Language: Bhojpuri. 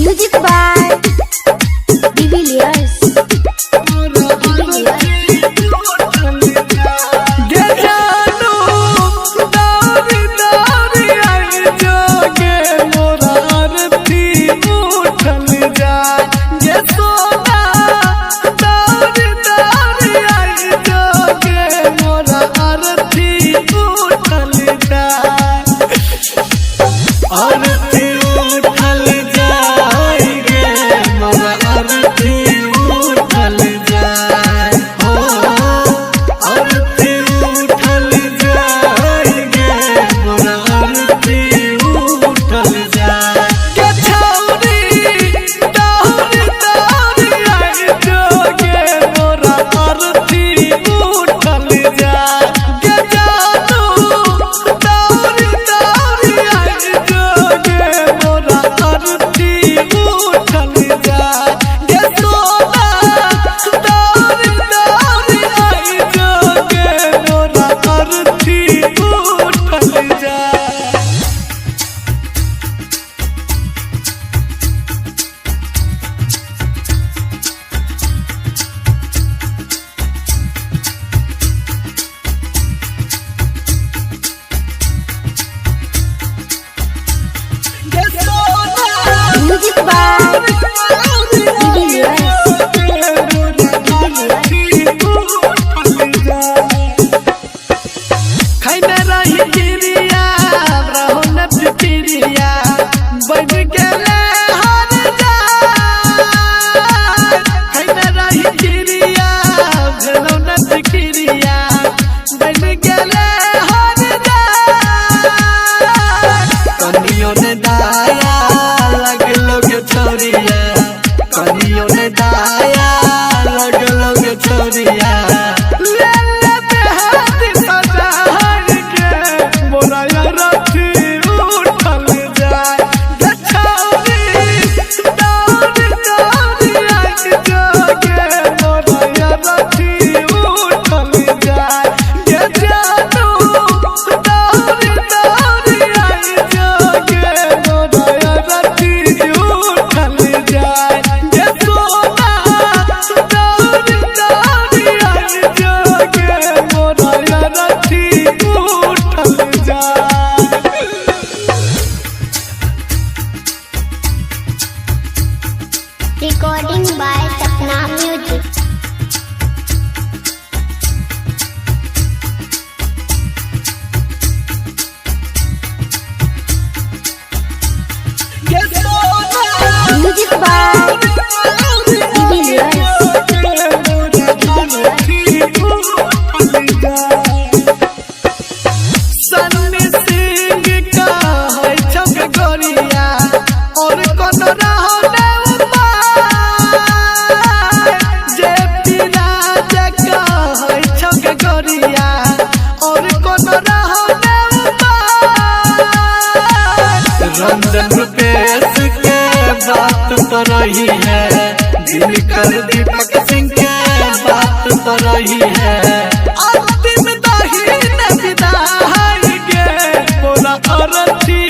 Music by Divilliers. Music by Divilliers. खैने रही गिरिया रहो न पिपिरिया बज गेले हर जाय। खैने रही गिरिया भेलो न पिकिरिया बज गेले हर जाय। कनियो ने दाया लगलो के छोरिया, कनियो ने दाया लगलो के छोरिया। Recording by Sapna Music. Music by Divilliers. Sunny Singh का है छक गोरिया और कौन रहो ने उपाय। जे पिराज का है छक गोरिया और कौन रहो ने उपाय। रंजन रुपेश के बात पर रही है, दिनकर दीपक सिंह के बात पर रही है। अंतिम दाही ने विदाई गे मोरा अरथी